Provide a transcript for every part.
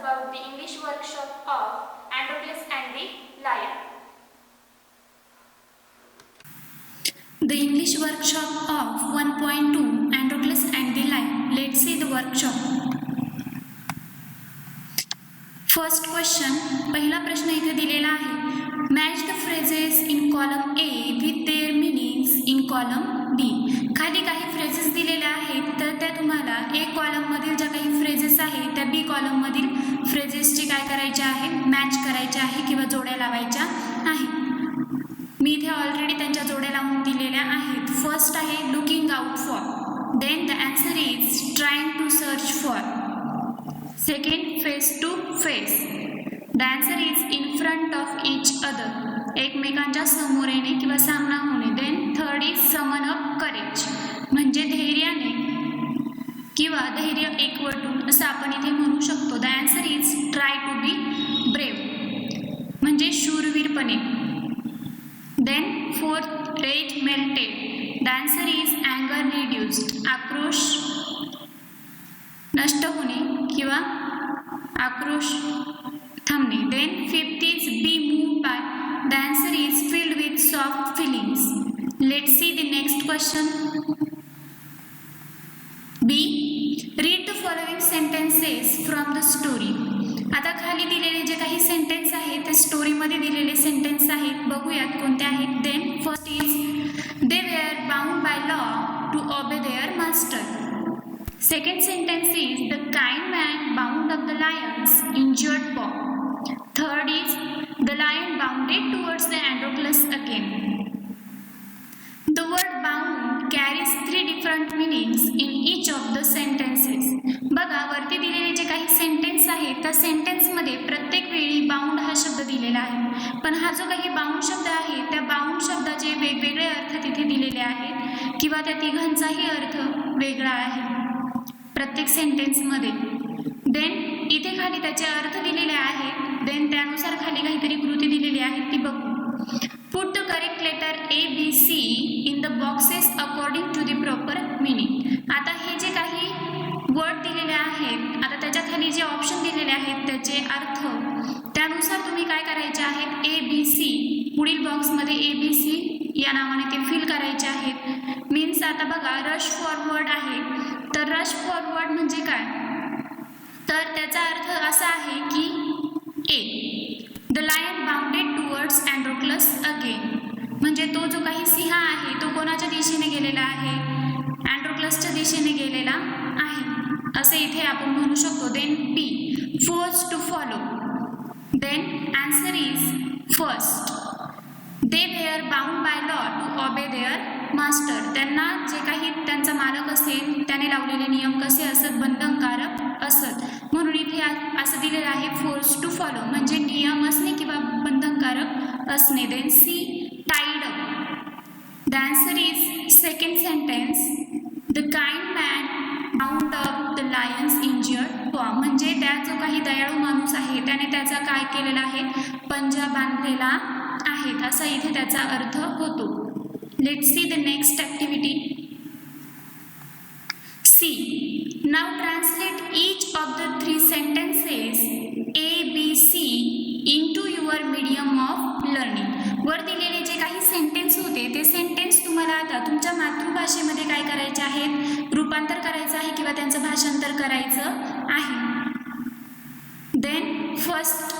about the English workshop of Androcles and the Lion. The English workshop of 1.2 Androcles and the Lion. Let's see the workshop. First question, पहिला प्रश्न इथे दिलेला आहे. Match the phrases in column A with their meanings in column B. खाली काही phrases दिलेल्या आहेत तर त्या तुम्हाला A कॉलम मधील ज्या काही फ्रेजेस आहेत त्या B कॉलम मधील फ्रेजेसची काय करायचे आहे, मॅच करायचे आहे किंवा जोड्या लावायच्या आहेत. मी इथे ऑलरेडी त्यांच्या जोड्या लावून दिलेल्या आहेत. फर्स्ट आहे looking out for, then the answer is trying to search for. Second, face to face. The answer is in front of each other. एकमेकांच्या समोर येणे किंवा सामना होणे. Then third is summon up courage. म्हणजे धैर्याने किंवा धैर्य एकवटून असं आपण इथे म्हणू शकतो. The answer is try to be brave. म्हणजे शूरवीरपणे. Then fourth, rage melted. The answer is anger reduced. आक्रोश नष्ट होणे किंवा आक्रोश थांबणे. Then fifth is be moved by. The answer is filled with soft feelings. Let's see the next question. B, read the following sentences from the story. आता खाली दिलेले जे काही सेंटेन्स आहेत ते स्टोरीमध्ये दिलेले सेंटेन्स आहेत. बघूयात कोणते आहेत. Then first is they were bound by law to obey their master. Second sentence is the kind man bound up the lion's injured paw. Third is the lion bounded towards the Androcles again. The word bound carries three different meanings in each of the sentences. बघा वरती दिलेले जे काही sentence आहेत त्या सेंटेन्समध्ये प्रत्येक वेळी bound हा शब्द दिलेला आहे. पण हा जो काही बाउंड शब्द आहे त्या बाउंड शब्दाचे वेगवेगळे अर्थ तिथे दिलेले आहेत किंवा त्या तिघांचाही अर्थ वेगळा आहे प्रत्येक सेंटेन्समध्ये. देन इथे खाली त्याचे अर्थ दिलेले आहेत. देन त्यानुसार खाली काहीतरी कृती दिलेली आहे ती बघू. Put the correct letter ABC in the boxes according to the proper meaning. आता हे जे काही वर्ड दिलेले आहेत आता त्याच्या खाली जे ऑप्शन दिलेले आहेत त्याचे अर्थ त्यानुसार तुम्ही काय करायचे आहेत. ABC पुढील बॉक्समध्ये ABC या नावाने ते फिल करायचे आहेत. मीन्स आता बघा रश फॉरवर्ड आहे तर रश फॉरवर्ड म्हणजे काय तर त्याचा अर्थ असा आहे की A, the lion bounded towards Androcles again. म्हणजे तो जो काही सिंह आहे तो कोणाच्या दिशेने गेलेला आहे, अँड्रोक्लसच्या दिशेने गेलेला आहे असे इथे आपण म्हणू शकतो. Then B, force to follow. Then answer is first, they were bound by law to obey their master. त्यांना जे काही त्यांचा मालक असेल त्याने लावलेले नियम कसे असत, बंधनकारक असत. म्हणून इथे असं दिलेलं आहे फोर्स टू फॉलो म्हणजे नियम असणे किंवा बंधनकारक असणे. Then C, tied up. The answer is second sentence, the kind man bound up the lion's injured paw. म्हणजे त्या जो काही दयाळू माणूस आहे त्याने त्याचा काय केलेला आहे, पंजा बांधलेला आहे असा इथे त्याचा अर्थ होतो. Let's see the next activity. C. Now translate each of the three sentences A, B, C into your medium of learning. वर दिलेले जे काही सेंटेन्स होते ते सेंटेन्स तुम्हाला आता तुमच्या मातृभाषेमध्ये काय करायचे आहेत, रूपांतर करायचं आहे किंवा त्यांचं भाषांतर करायचं आहे. देन फर्स्ट,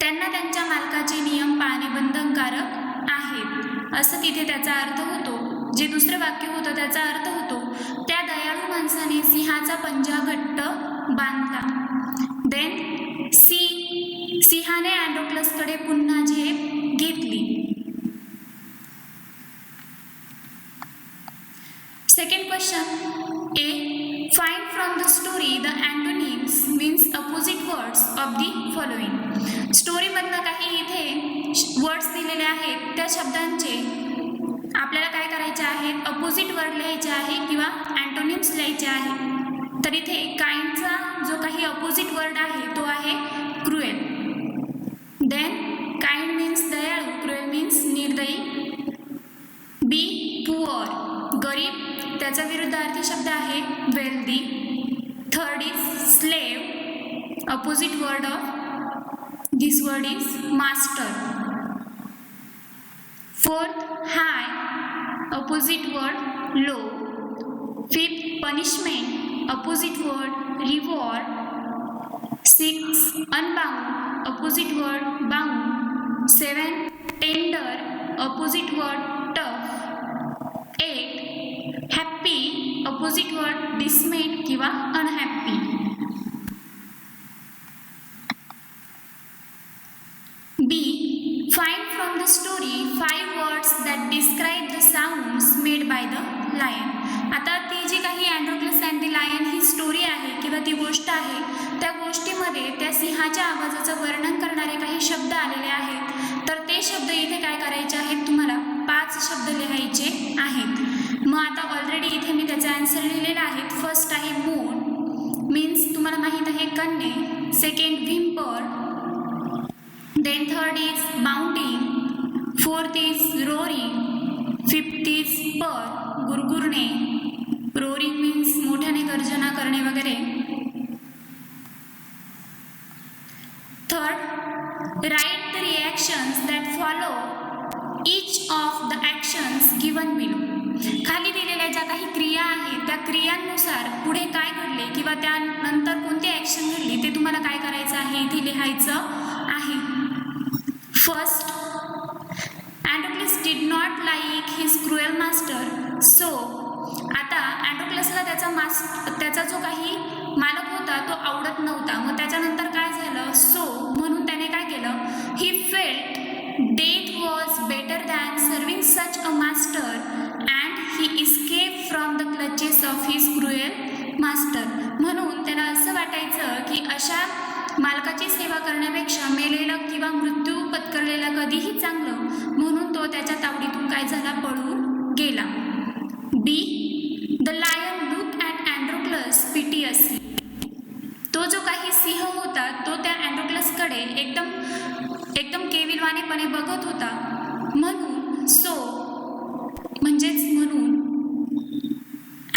त्यांना त्यांच्या मालकाचे नियम पाळणे बंधनकारक आहेत असं तिथे त्याचा अर्थ होतो. जे दुसरं वाक्य होतं त्याचा अर्थ होतो त्या दयाळू माणसाने सिंहाचा पंजा घट्ट बांधला. देन सी, सिंहाने अँड्रोक्लसकडे पुन्हा झेप घेतली. Second question A, find from the story the antonyms means opposite words of the following. स्टोरीमधनं काही इथे वर्ड्स दिलेले आहेत त्या शब्दांचे आपल्याला काय करायचे आहेत, अपोजिट वर्ड लिहायचे आहे किंवा अँटोनिम्स लिहायचे आहे. तर इथे काइंडचा जो काही अपोजिट वर्ड आहे तो आहे क्रुएल. देन काइंड मीन्स दयाळू, क्रुएल मीन्स निर्दयी. बी, पुअर गरीब, त्याचा विरुद्धार्थी शब्द आहे wealthy. Third is slave, opposite word of this word is master. Fourth, high, opposite word low. Fifth, punishment, opposite word reward. Sixth, unbound, opposite word bound. Seven, tender, opposite word tough. Eight, happy, opposite word dismayed किंवा unhappy. B, find from the story 5 words that describe the sounds made by the lion. आता ती जी काही Androcles and the lion ही story आहे किंवा ती गोष्ट आहे, त्या गोष्टीमध्ये त्या सिंहाच्या आवाजाचं वर्णन करणारे काही शब्द आलेले आहेत. तर ते शब्द इथे काय करायचे आहेत, तुम्हाला 5 शब्द लिहायचे आहेत. मग आता ऑलरेडी इथे मी त्याचा आन्सर लिहिलेला आहे. फर्स्ट आहे मोन, मीन्स तुम्हाला माहीत आहे कन्ने. Second Whymper. Then third is bounding, fourth is roaring, fifth is purr, गुरगुरणे. roaring means मोठ्याने गर्जना करणे वगैरे. Third, write the reactions that follow each of the actions given below. खाली दिलेल्या ज्या काही क्रिया आहेत त्या क्रियांनुसार पुढे काय घडले किंवा त्यानंतर कोणती ॲक्शन घडली ते तुम्हाला काय करायचं आहे, इथे लिहायचं आहे. First, Androclus did not like his cruel master, so आता अँड्रोक्लसला त्याचा जो काही मालक होता तो आवडत नव्हता. मग त्याच्यानंतर काय झालं, सो म्हणून त्याने काय केलं, he felt death was better than serving such a master and he escaped from the clutches of his cruel master. म्हणून त्याला असं वाटायचं की अशा मालकाची सेवा करण्यापेक्षा मेलेलं किंवा मृत्यू पत्करलेला कधीही चांगलं, म्हणून तो त्याच्या तावडीतून काय झाला, पळून गेला. बी, द लायन लुक ॲट अँड्रोक्लस पिटियसली. तो जो काही सिंह होता तो त्या अँड्रोक्लसकडे एकदम केविलवाणेपणे बघत होता. म्हणून सो म्हणजेच म्हणून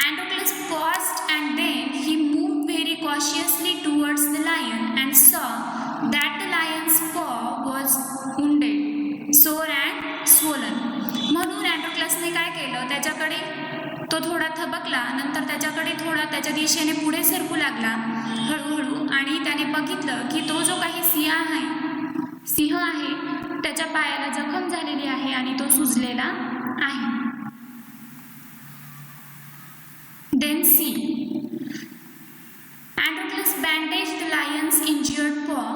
Androclus paused and then he moved very cautiously towards the lion and saw that the lion's paw was wounded, sore and swollen. म्हणून अँड्रोक्लसने काय केलं, त्याच्याकडे तो थोडा थबकला, नंतर त्याच्याकडे थोडा त्याच्या दिशेने पुढे सरकू लागला हळूहळू, आणि त्याने बघितलं की तो जो काही सिंह आहे त्याच्या पायाला जखम झालेली आहे आणि तो सुजलेला आहे. Then C, Androclus bandaged the lion's injured paw,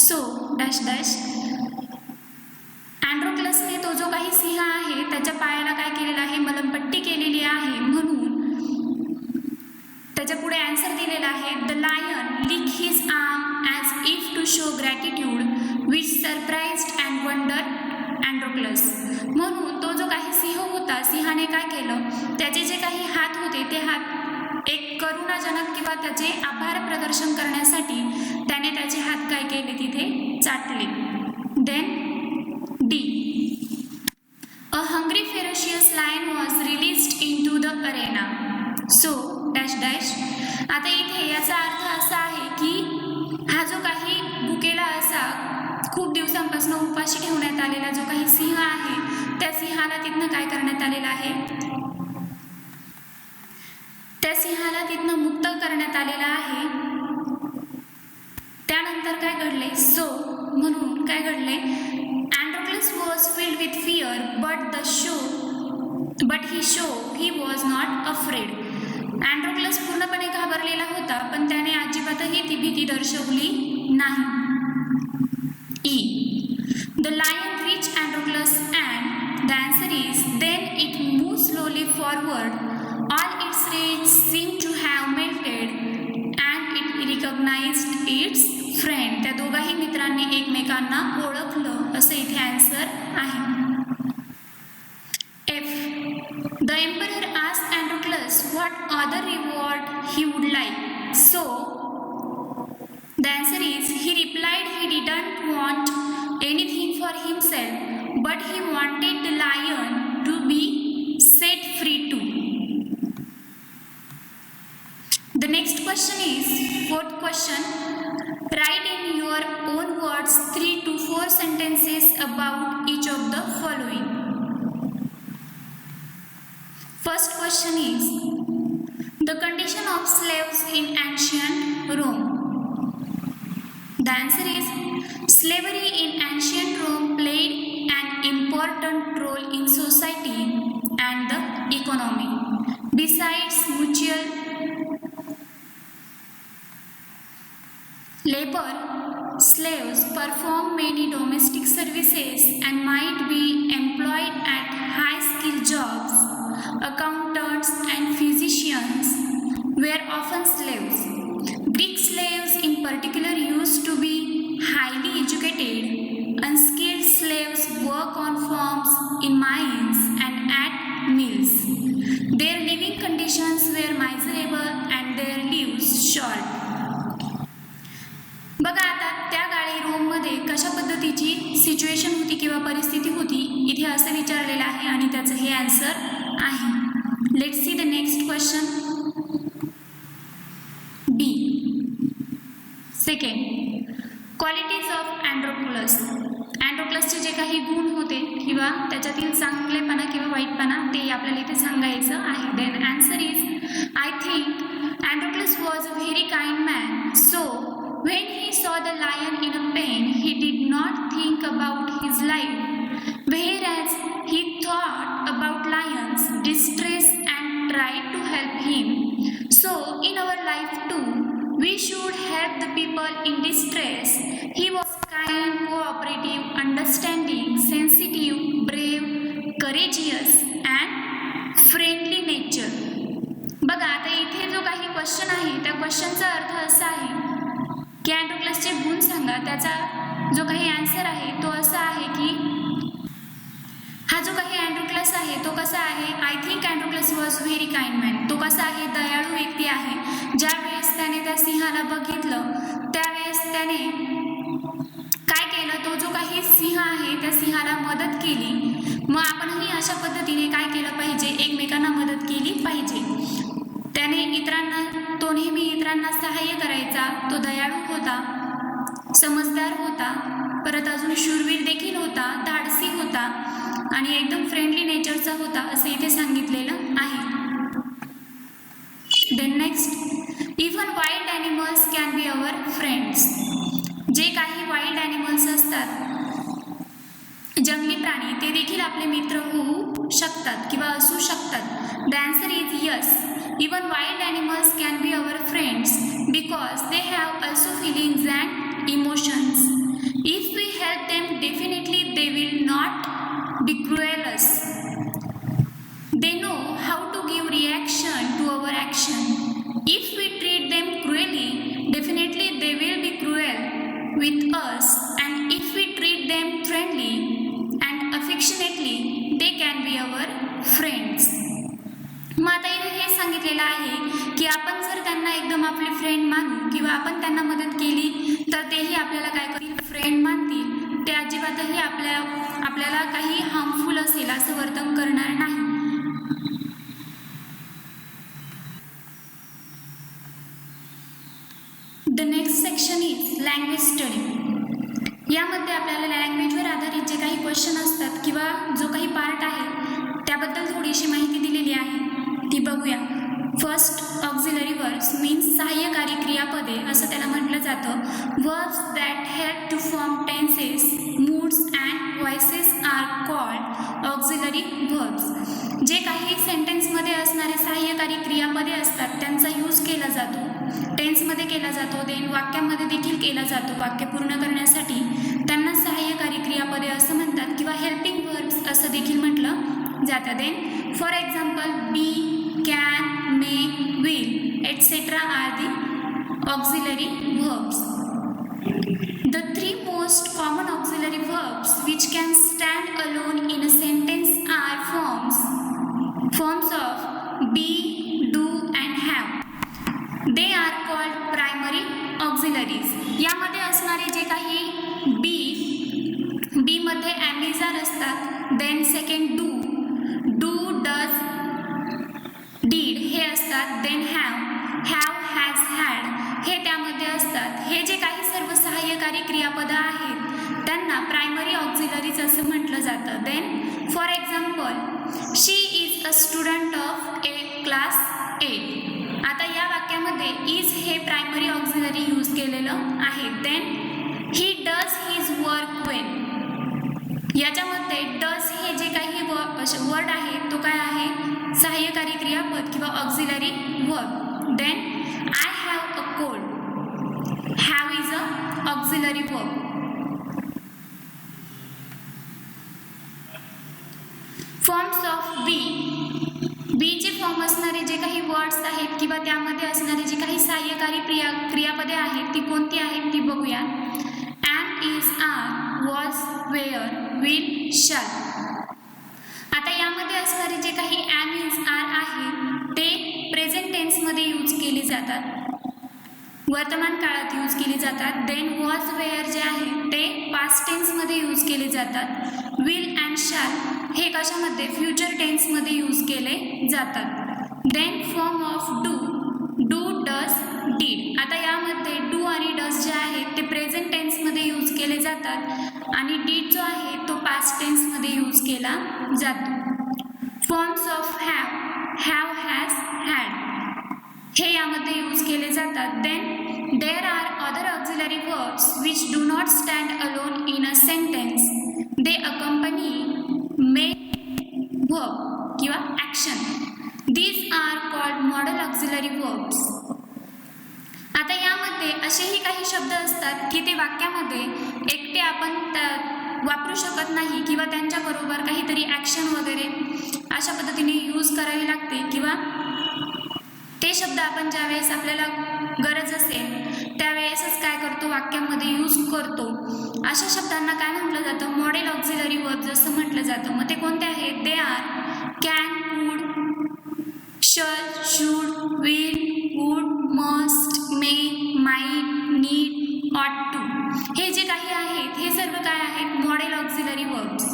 so अँड्रोक्लसने तो जो काही सिंह आहे त्याच्या पायाला काय केलेलं आहे, मलमपट्टी केलेली आहे. म्हणून त्याच्या पुढे आन्सर दिलेला आहे, the lion licked his arm as if to show gratitude which surprised and wondered Androclus. म्हणून तो जो काही सिंह होता, सिंहाने काय केलं, त्याचे जे काही हात होते ते हात एक करुणाजनक किंवा त्याचे आभार प्रदर्शन करण्यासाठी त्याने त्याचे हात काय केले, तिथे चाटले. Then D, a hungry ferocious lion was released into the arena, so आता इथे याचा अर्थ असा आहे की हा जो काही भुकेला असा खूप दिवसांपासून उपाशी ठेवण्यात आलेला जो काही सिंह आहे त्या सिंहाला तिथनं काय करण्यात आलेलं आहे, त्या सिंहाला तिथनं मुक्त करण्यात आलेला आहे. त्यानंतर काय घडले, सो म्हणून काय घडले, Androclus was filled with fear but he was not afraid. Androclus पूर्णपणे घाबरलेला होता पण त्याने अजिबातही ती भीती दर्शवली नाही. E, the lion reached Androclus and the answer is then it moved slowly forward. All its rage seemed to have melted and it recognized its friend. त्या दोघाही मित्रांनी एकमेकांना ओळखलं असं इथे आन्सर आहे. F, the emperor asked Androclus what other reward he would like. So the answer is he replied he didn't want anything for himself but he wanted the lion to be set free too. The next question is fourth question. about each of the following. First question is the condition of slaves in ancient Rome. The answer is slavery in ancient Rome played an important role in society and the economy. Besides mutual labor, slaves perform many domestic services and might be employed at high-skilled jobs. Accountants and physicians were often slaves. Greek slaves in particular used to be highly educated. Unskilled slaves work on farms, in mines and at mills. Their living conditions were miserable and their lives short. बघा आता त्या काळी रोममध्ये कशा पद्धतीची situation होती किंवा परिस्थिती होती इथे असं विचारलेलं आहे आणि त्याचं हे आन्सर आहे. Let's see the next question. B. Second, qualities of Androcles. अँड्रोक्लसचे जे काही गुण होते किंवा त्याच्यातील चांगलेपणा किंवा वाईटपणा ते आपल्याला इथे सांगायचं आहे. Then answer is I think Androcles was a very kind man. So when he saw the lion in a pen, he did not think about his life, whereas he thought about lions' distress and tried to help him. So, in our life too, we should help the people in distress. He was kind, cooperative, understanding, sensitive, brave, courageous, and friendly nature. बघा आता इथे जो काही question आहे त्या क्वेश्चनचा अर्थ असा आहे की अँड्रोक्लसचे गुण सांगा. त्याचा जो काही आन्सर आहे तो असा आहे की हा जो काही अँड्रोक्लस आहे तो कसा आहे. I think Androcles was very kind man. तो कसा आहे, दयाळू व्यक्ती आहे. ज्या वेळेस त्याने त्या सिंहाला बघितलं त्यावेळेस त्याने काय केलं, तो जो काही सिंह आहे त्या सिंहाला मदत केली. मग आपणही अशा पद्धतीने काय केलं पाहिजे, एकमेकांना मदत केली पाहिजे. त्याने तो नेहमी इतरांना सहाय्य करायचा. तो दयाळू होता, समजदार होता, परत अजून शूरवीर देखील होता, धाडसी होता आणि एकदम फ्रेंडली नेचरचा होता असं इथे सांगितलेलं आहे. Then next, even wild animals can be our friends. जे काही वाईल्ड ॲनिमल्स असतात, जंगली प्राणी, ते देखील आपले मित्र होऊ शकतात किंवा असू शकतात. The answer is yes. Even wild animals can be our friends because they have also feelings and emotions. If we help them, definitely they will not be cruel us. They know how to give reaction to our action. If we treat them cruelly, definitely they will be cruel with us. And if we treat them friendly and affectionately, they can be our friends. मग आता इथे हे सांगितलेलं आहे की आपण जर त्यांना एकदम आपले फ्रेंड मानू किंवा आपण त्यांना मदत केली तर तेही आपल्याला काय करतील, फ्रेंड मानतील. ते अजिबातही आपल्याला काही हार्मफुल असेल असं वर्तन करणार नाही. The next section is language study. यामध्ये आपल्याला लँग्वेजवर आधारित जे काही क्वेश्चन असतात किंवा जो काही पार्ट आहे त्याबद्दल थोडीशी माहिती दिलेली आहे, ती बघूया. फर्स्ट, ऑक्झिलरी वर्ब्स मीन्स सहाय्यकारी क्रियापदे असं त्याला म्हटलं जातं. Verbs that help to form tenses, moods and voices are called auxiliary verbs. जे काही सेंटेन्समध्ये असणारे सहाय्यकारी क्रियापदे असतात त्यांचा यूज केला जातो, टेन्समध्ये केला जातो, देन वाक्यामध्ये देखील केला जातो. वाक्य पूर्ण करण्यासाठी त्यांना सहाय्यकारी क्रियापदे असं म्हणतात किंवा हेल्पिंग वर्ब्स असं देखील म्हटलं जातं. Then for example be, can, may, will, etc. are the auxiliary verbs. The three most common auxiliary verbs which can stand alone in a sentence are forms of be, do and have. They are called primary auxiliaries. यामध्ये असणारे जे काही बी मध्ये am is are असतात, then second do, does, did हे असतात, then have, has, had हे त्यामध्ये असतात. हे जे काही सर्व सहाय्यकारी क्रियापदं आहेत त्यांना प्रायमरी ऑक्झिलरीज असं म्हटलं जातं. Then for example, she is a student of class 8. आता या वाक्यामध्ये इज हे प्रायमरी ऑक्झिलरी यूज केलेलं आहे. Then he does his work well. याच्यामध्ये डज हे जे काही वर्ड आहे तो काय आहे, सहाय्यकारी क्रियापद किंवा auxiliary verb. Then I have a cold. Have is a auxiliary verb. Forms of बीचे फॉर्म असणारे जे काही वर्ड्स आहेत किंवा त्यामध्ये असणारे जे काही सहाय्यकारी क्रियापदे आहेत ती कोणती आहेत ती बघूया. Am, is, are, was, were, will, shall. आता यामध्ये असणारे जे काही एम, इज, आर आहे ते प्रेझेंट टेन्समध्ये यूज केले जातात, वर्तमान काळात यूज केले जातात. देन वॉज, वेअर जे आहे ते पास्ट टेन्समध्ये यूज केले जातात. विल अँड शाल हे कशामध्ये, फ्युचर टेन्समध्ये यूज केले जातात. Then form of do, does, did. आता यामध्ये डू आणि डज जे आहेत ते प्रेझेंट टेन्समध्ये यूज केले जातात आणि डीड जो आहे तो पास्ट टेन्समध्ये यूज केला जातो. Forms of have, has, had हे यामध्ये यूज केले जातात. Then there are other auxiliary verbs which do not stand alone in a sentence. They accompany main verb किंवा action. These are called modal auxiliary verbs. आता यामध्ये असेही काही शब्द असतात की ते वाक्यामध्ये एकटे आपण वापरू शकत नाही किंवा त्यांच्याबरोबर काहीतरी ॲक्शन वगैरे अशा पद्धतीने यूज करावी लागते किंवा ते शब्द आपण ज्यावेळेस आपल्याला गरज असेल त्यावेळेसच काय करतो, वाक्यामध्ये यूज करतो. अशा शब्दांना काय म्हटलं जातं, मॉडेल ऑक्झिलरी वर्ब्स असं म्हटलं जातं. मग ते कोणते आहेत, दे are can, could, shall, should, will, would, must, may, might, need, ought to. हे जे काही आहेत हे सर्व काय आहेत, modal auxiliary verbs.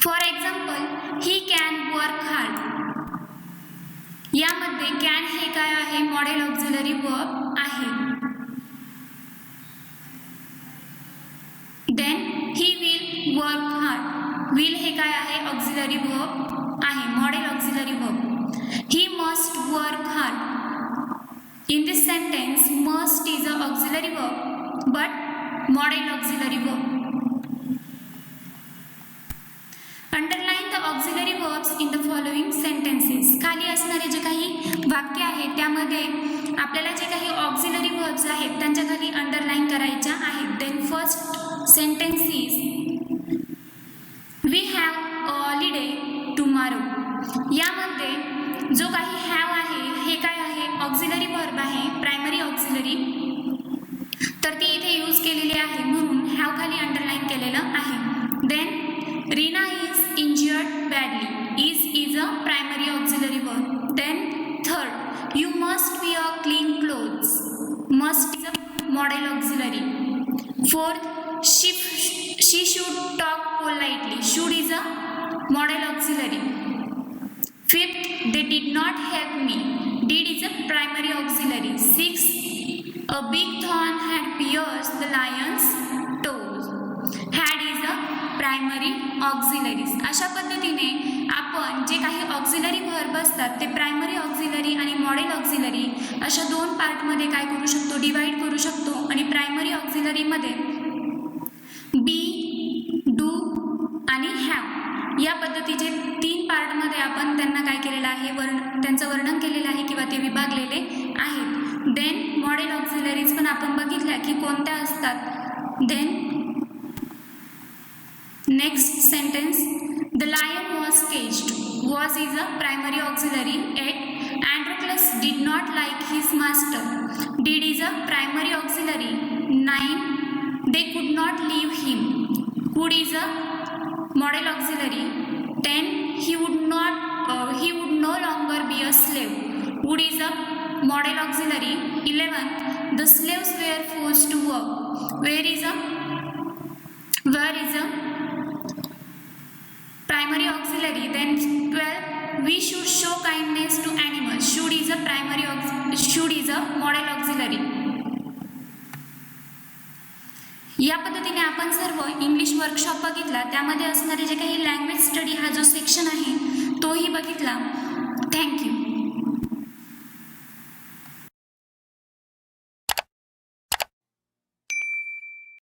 For example, he can work hard. यामध्ये कॅन हे काय आहे, मॉडेल ऑक्झिलरी वर्ब आहे. Then he will work hard. Will हे काय आहे, ऑक्झिलरी वर्ब आहे, modal auxiliary verb. He must work hard. In this sentence, must is a auxiliary verb, but model auxiliary verb. Underline the auxiliary verbs in the following sentences. खाली असणारे जे काही वाक्य आहेत त्यामध्ये आपल्याला जे काही ऑक्झिलरी वर्ब्स आहेत त्यांच्या खाली अंडरलाईन करायच्या आहेत. Then first sentence is we have a holiday tomorrow. यामध्ये जो काही हॅव आहे हे काय आहे, ऑक्झिलरी वर्ब आहे, प्रायमरी ऑक्झिलरी. तर ती इथे यूज केलेली आहे म्हणून हॅव खाली अंडरलाईन केलेलं आहे. Then Reena is injured badly. Is a primary auxiliary verb. Then third, you must wear clean clothes. Must is a modal auxiliary. Fourth, she should talk politely. Should is a modal auxiliary. Fifth, they did not help me. Did is a primary auxiliary. Sixth, a big thorn had pierced the lion's toes. Had is a primary auxiliaries. अशा पद्धतीने आपण जे काही auxiliary verb असतात ते primary auxiliary आणि model auxiliary अशा दोन पार्टमध्ये काय करू शकतो, डिवाइड करू शकतो. आणि प्रायमरी ऑक्झिलरीमध्ये बी, डू आणि हॅव या पद्धतीचे 3 पार्टमध्ये आपण त्यांना काय केलेलं आहे, त्यांचं वर्णन केलेलं आहे किंवा ते विभागलेले आहेत. देन मॉडेल ऑक्झिलरीज पण आपण बघितल्या की कोणत्या असतात. Then next sentence, the lion was caged. Was is a primary auxiliary. 8, Androcles did not like his master. Did is a primary auxiliary. 9, they could not leave him. Could is a model auxiliary. 10, he would no longer be a slave. Would is a model auxiliary. 11, the slaves were forced to work. Where is a primary auxiliary. Then 12, we should show kindness to animals. Should is a model auxiliary. या पद्धतीने आपण सर्व English workshop बघितला. त्यामध्ये असणारे जे काही language study हा जो सेक्शन आहे तोही बघितला. थँक्यू.